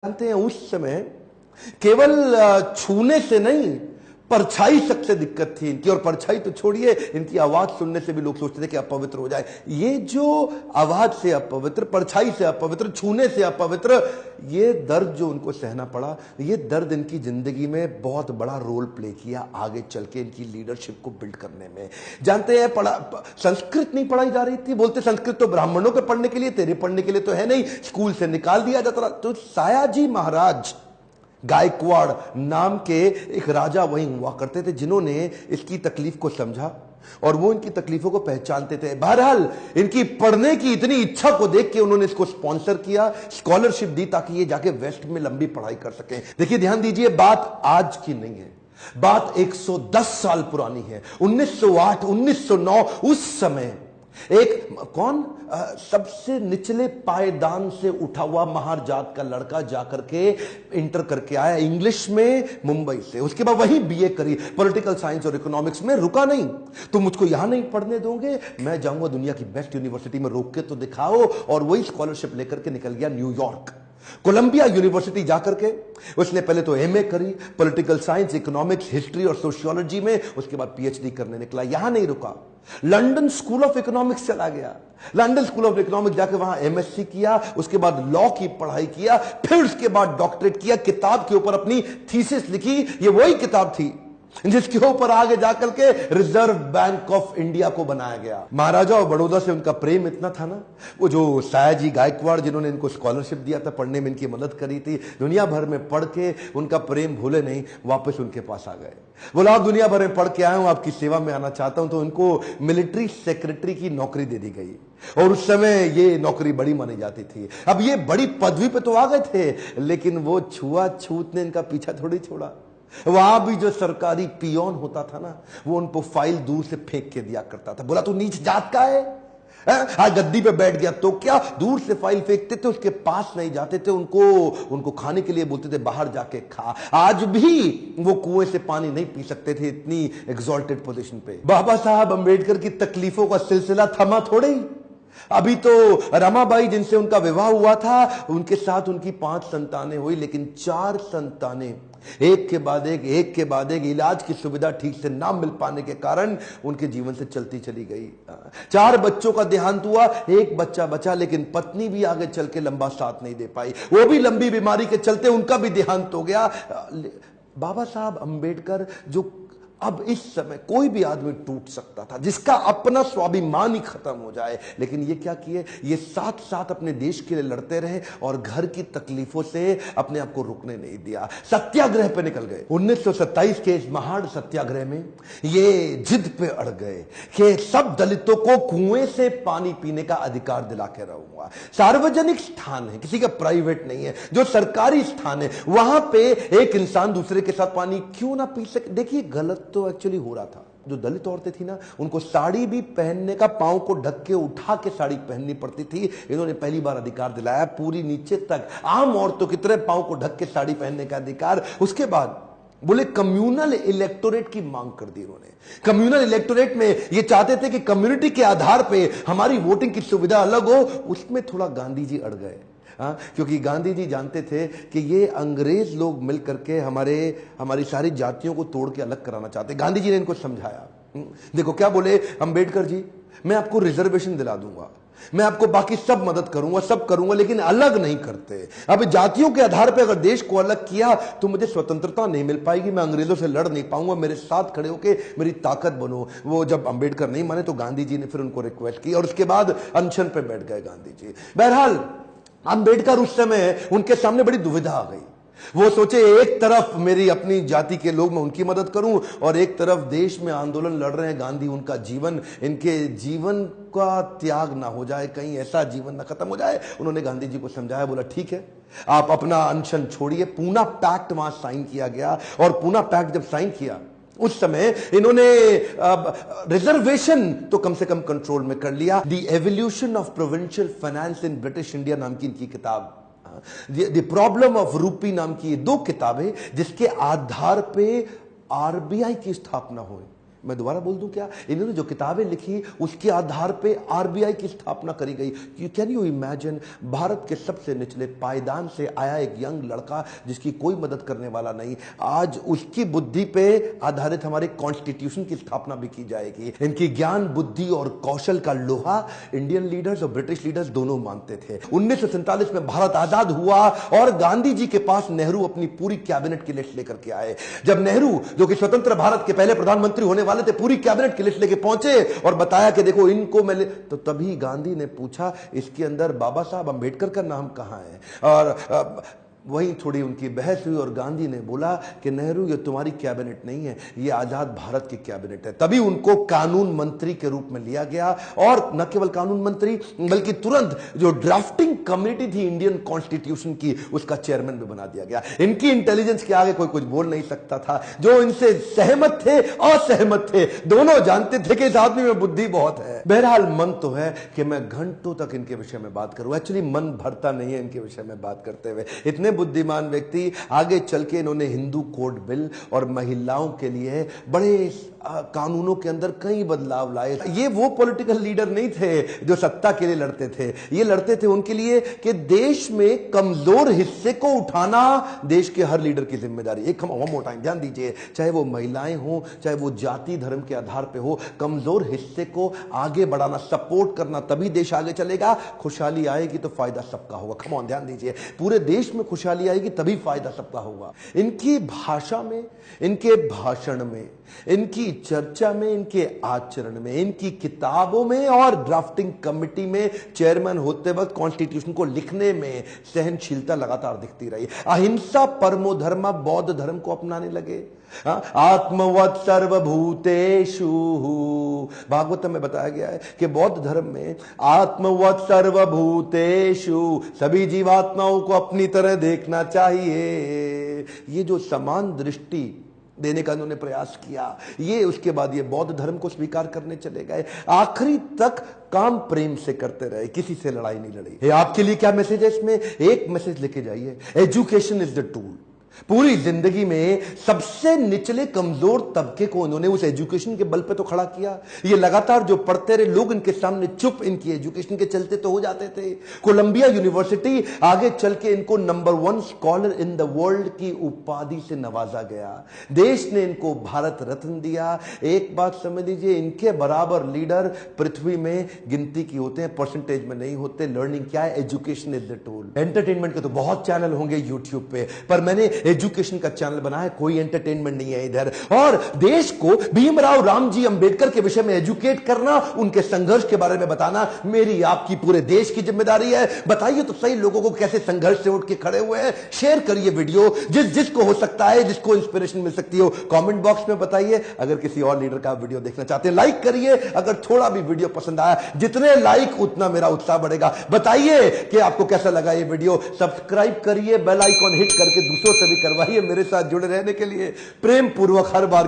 जानते हैं उस समय केवल छूने से नहीं, परछाई सबसे दिक्कत थी इनकी। और परछाई तो छोड़िए, इनकी आवाज सुनने से भी लोग सोचते थे कि अपवित्र हो जाए। ये जो आवाज से अपवित्र, परछाई से अपवित्र, छूने से अपवित्र, ये दर्द जो उनको सहना पड़ा, ये दर्द इनकी जिंदगी में बहुत बड़ा रोल प्ले किया आगे चल के इनकी लीडरशिप को बिल्ड करने में। जानते हैं, संस्कृत नहीं पढ़ाई जा रही थी, बोलते संस्कृत तो ब्राह्मणों के पढ़ने के लिए, तेरे पढ़ने के लिए तो है नहीं, स्कूल से निकाल दिया जाता। तो सायाजी महाराज गायकवाड़ नाम के एक राजा वहीं हुआ करते थे, जिन्होंने इसकी तकलीफ को समझा और वो इनकी तकलीफों को पहचानते थे। बहरहाल इनकी पढ़ने की इतनी इच्छा को देख के उन्होंने इसको स्पॉन्सर किया, स्कॉलरशिप दी ताकि ये जाके वेस्ट में लंबी पढ़ाई कर सके। देखिए, ध्यान दीजिए, बात आज की नहीं है, बात 110 साल पुरानी है। 1908 1909 उस समय एक सबसे निचले पायदान से उठा हुआ महार जात का लड़का जाकर के इंटर करके आया इंग्लिश में मुंबई से। उसके बाद वही बीए करी, पॉलिटिकल साइंस और इकोनॉमिक्स में। रुका नहीं, तुम मुझको यहां नहीं पढ़ने दोगे, मैं जाऊंगा दुनिया की बेस्ट यूनिवर्सिटी में, रोक के तो दिखाओ। और वही स्कॉलरशिप लेकर के निकल गया न्यूयॉर्क, कोलंबिया यूनिवर्सिटी जाकर के उसने पहले तो एमए करी, पॉलिटिकल साइंस, इकोनॉमिक्स, हिस्ट्री और सोशियोलॉजी में। उसके बाद पीएचडी करने निकला। यहां नहीं रुका, लंदन स्कूल ऑफ इकोनॉमिक्स चला गया। लंदन स्कूल ऑफ इकोनॉमिक्स जाकर वहां एमएससी किया, उसके बाद लॉ की पढ़ाई किया, फिर उसके बाद डॉक्टरेट किया, किताब के ऊपर अपनी थीसिस लिखी। ये वही किताब थी जिसके ऊपर आगे जाकर के रिजर्व बैंक ऑफ इंडिया को बनाया गया। महाराजा और बड़ौदा से उनका प्रेम इतना था ना, वो जो सायाजी गायकवाड़ जिन्होंने इनको स्कॉलरशिप दिया था, पढ़ने में इनकी मदद करी थी, दुनिया भर में पढ़ के उनका प्रेम भूले नहीं, वापस उनके पास आ गए। बोला, आप दुनिया भर में पढ़ के आए हूं, आपकी सेवा में आना चाहता हूं। तो उनको मिलिट्री सेक्रेटरी की नौकरी दे दी गई और उस समय ये नौकरी बड़ी मानी जाती थी। अब ये बड़ी पदवी पे तो आ गए थे, लेकिन वो छुआछूत ने इनका पीछा थोड़ी छोड़ा। वहां भी जो सरकारी पियोन होता था ना, वो उनको फाइल दूर से फेंक के दिया करता था। बोला, तू नीच जात का है? आज गद्दी पे बैठ गया तो क्या? दूर से फाइल फेंकते थे, उसके पास नहीं जाते थे। उनको खाने के लिए बोलते थे, बाहर जाके खा। आज भी वो कुएं से पानी नहीं पी सकते थे, इतनी एग्जॉल्टेड पोजीशन पे। बाबा साहब अंबेडकर की तकलीफों का सिलसिला थमा थोड़े ही। अभी तो रमाबाई जिनसे उनका विवाह हुआ था, उनके साथ उनकी 5 संतानें हुई, लेकिन 4 संतानें एक के बाद एक इलाज की सुविधा ठीक से ना मिल पाने के कारण उनके जीवन से चलती चली गई। 4 बच्चों का देहांत हुआ, 1 बच्चा बचा, लेकिन पत्नी भी आगे चल के लंबा साथ नहीं दे पाई। वो भी लंबी बीमारी के चलते उनका भी देहांत हो गया। बाबा साहब अंबेडकर, जो अब इस समय कोई भी आदमी टूट सकता था, जिसका अपना स्वाभिमान ही खत्म हो जाए, लेकिन ये क्या किए, ये साथ साथ अपने देश के लिए लड़ते रहे और घर की तकलीफों से अपने आप को रुकने नहीं दिया। सत्याग्रह पे निकल गए। 1927 के इस महान सत्याग्रह में ये जिद पे अड़ गए कि सब दलितों को कुएं से पानी पीने का अधिकार दिला के रहूंगा। सार्वजनिक स्थान है, किसी का प्राइवेट नहीं है, जो सरकारी स्थान है, वहां पे एक इंसान दूसरे के साथ पानी क्यों ना पी सके। देखिए, गलत तो एक्चुअली हो रहा था। जो दलित औरतें थी ना, उनको साड़ी भी पहनने का, पांव को ढक के उठा के साड़ी पहननी पड़ती थी। इन्होंने पहली बार अधिकार दिलाया, पूरी नीचे तक आम औरतों की तरह पांव को ढक के साड़ी पहनने का अधिकार। उसके बाद बोले कम्युनल इलेक्टोरेट की मांग कर दी इन्होंने। कम्युनल इलेक्टोरेट में ये चाहते थे कि कम्युनिटी के आधार पे हमारी वोटिंग की सुविधा अलग हो। उसमें थोड़ा गांधी जी अड़ गए, क्योंकि गांधी जी जानते थे कि ये अंग्रेज लोग मिल करके हमारी सारी जातियों को तोड़ के अलग कराना चाहते। गांधी जी ने इनको समझाया। देखो क्या बोले अंबेडकर जी, मैं आपको रिजर्वेशन दिला दूंगा, मैं आपको बाकी सब मदद करूंगा, सब करूंगा, लेकिन अलग नहीं करते। अब जातियों के आधार पर अगर देश को अलग किया तो मुझे स्वतंत्रता नहीं मिल पाएगी, मैं अंग्रेजों से लड़ नहीं पाऊंगा, मेरे साथ खड़े होकर मेरी ताकत बनो। वो जब अंबेडकर नहीं माने तो गांधी जी ने फिर उनको रिक्वेस्ट की और उसके बाद अनशन पे बैठ गए गांधी जी। बहरहाल अंबेडकर उस समय उनके सामने बड़ी दुविधा आ गई। वो सोचे, एक तरफ मेरी अपनी जाति के लोग, मैं उनकी मदद करूं, और एक तरफ देश में आंदोलन लड़ रहे हैं गांधी, उनका जीवन, इनके जीवन का त्याग ना हो जाए, कहीं ऐसा जीवन ना खत्म हो जाए। उन्होंने गांधी जी को समझाया, बोला ठीक है, आप अपना अनशन छोड़िए। पूना पैक्ट वहां साइन किया गया और पूना पैक्ट जब साइन किया, उस समय इन्होंने रिजर्वेशन तो कम से कम कंट्रोल में कर लिया। The evolution of provincial finance in British India नाम की इनकी किताब, द प्रॉब्लम ऑफ रूपी नाम की 2 किताबें, जिसके आधार पे आरबीआई की स्थापना हुई। मैं दोबारा बोल दूं क्या? इन्होंने जो किताबें लिखी उसके आधार पे आरबीआई की स्थापना करी गई। कैन यू इमेजिन, भारत के सबसे निचले पायदान से आया एक यंग लड़का जिसकी कोई मदद करने वाला नहीं, आज उसकी बुद्धि पे आधारित हमारे कॉन्स्टिट्यूशन की स्थापना भी की जाएगी। इनकी ज्ञान, बुद्धि और कौशल का लोहा इंडियन लीडर्स और ब्रिटिश लीडर्स दोनों मानते थे। 1947 में भारत आजाद हुआ और गांधी जी के पास नेहरू अपनी पूरी कैबिनेट की लिस्ट लेकर के आए। जब नेहरू, जो कि स्वतंत्र भारत के पहले प्रधानमंत्री होने वाले थे, पूरी कैबिनेट की लिस्ट लेके पहुंचे और बताया कि देखो इनको मैं तो तभी गांधी ने पूछा इसके अंदर बाबा साहब अंबेडकर का नाम कहां है? और वहीं थोड़ी उनकी बहस हुई और गांधी ने बोला कि नेहरू ये तुम्हारी कैबिनेट नहीं है, ये आजाद भारत की कैबिनेट है। तभी उनको कानून मंत्री के रूप में लिया गया और न केवल कानून मंत्री बल्कि तुरंत जो ड्राफ्टिंग कमेटी थी इंडियन कॉन्स्टिट्यूशन की, उसका चेयरमैन भी बना दिया गया। इनकी इंटेलिजेंस के आगे कोई कुछ बोल नहीं सकता था। जो इनसे सहमत थे, असहमत थे, दोनों जानते थे कि इस आदमी में बुद्धि बहुत है। बहरहाल मन तो है कि मैं घंटों तक इनके विषय में बात करूं, एक्चुअली मन भरता नहीं है इनके विषय में बात करते हुए। इतने बुद्धिमान व्यक्ति, आगे चल के इन्होंने हिंदू कोड बिल और महिलाओं के लिए बड़े कानूनों के अंदर कई बदलाव लाए। ये वो पॉलिटिकल लीडर नहीं थे जो सत्ता के लिए लड़ते थे, ये लड़ते थे उनके लिए कि देश में कमजोर हिस्से को उठाना देश के हर लीडर की जिम्मेदारी। एक मोर टाइम ध्यान दीजिए, चाहे वो महिलाएं हो, चाहे वो जाति धर्म के आधार पे हो, कमजोर हिस्से को आगे बढ़ाना, सपोर्ट करना, तभी देश आगे चलेगा। खुशहाली आएगी तो फायदा सबका होगा। कम ऑन, ध्यान दीजिए, पूरे देश में खुशहाली आएगी तभी फायदा सबका होगा। इनकी भाषा में, इनके भाषण में, इनकी चर्चा में, इनके आचरण में, इनकी किताबों में और ड्राफ्टिंग कमेटी में चेयरमैन होते वक्त कॉन्स्टिट्यूशन को लिखने में सहनशीलता लगातार दिखती रही। अहिंसा परमो धर्म, बौद्ध धर्म को अपनाने लगे। आत्मवत् सर्वभूतेषु, भागवतम में बताया गया है कि बौद्ध धर्म में आत्मवत् सर्वभूतेषु, सभी जीवात्माओं को अपनी तरह देखना चाहिए। ये जो समान दृष्टि देने का उन्होंने प्रयास किया, ये उसके बाद ये बौद्ध धर्म को स्वीकार करने चले गए। आखिरी तक काम प्रेम से करते रहे, किसी से लड़ाई नहीं लड़ी। आपके लिए क्या मैसेज है इसमें? एक मैसेज लेके जाइए, एजुकेशन इज द टूल। पूरी जिंदगी में सबसे निचले कमजोर तबके को उन्होंने उस एजुकेशन के बल पे तो खड़ा किया। ये लगातार जो पढ़ते रहे लोग, इनके सामने चुप, इनकी एजुकेशन के चलते तो हो जाते थे। कोलंबिया यूनिवर्सिटी आगे चल के इनको number 1 scholar in the world की उपाधि से नवाजा गया। देश ने इनको भारत रत्न दिया। एक बात समझ लीजिए, इनके बराबर लीडर पृथ्वी में गिनती की होते हैं, परसेंटेज में नहीं होते। लर्निंग क्या है? Education is the tool. Entertainment के तो बहुत चैनल होंगे यूट्यूब पे, पर मैंने एजुकेशन का चैनल बना है, कोई एंटरटेनमेंट नहीं है इधर। और देश को भीमराव रामजी अंबेडकर के विषय में एजुकेट करना, उनके संघर्ष के बारे में बताना मेरी आपकी पूरे देश की जिम्मेदारी है। बताइए तो सही लोगों को कैसे संघर्ष से उठ के खड़े हुए हैं। शेयर करिए वीडियो, जिसको हो सकता है, जिसको इंस्पिरेशन मिल सकती हो, कमेंट बॉक्स में बताइए। अगर किसी और लीडर का वीडियो देखना चाहते हैं, लाइक करिए। अगर थोड़ा भी वीडियो पसंद आया, जितने लाइक उतना मेरा उत्साह बढ़ेगा। बताइए कि आपको कैसा लगा ये वीडियो। सब्सक्राइब करिए, बेल आइकॉन हिट करके दूसरों से भी करवाइए। मेरे साथ जुड़े रहने के लिए प्रेम पूर्वक हर बार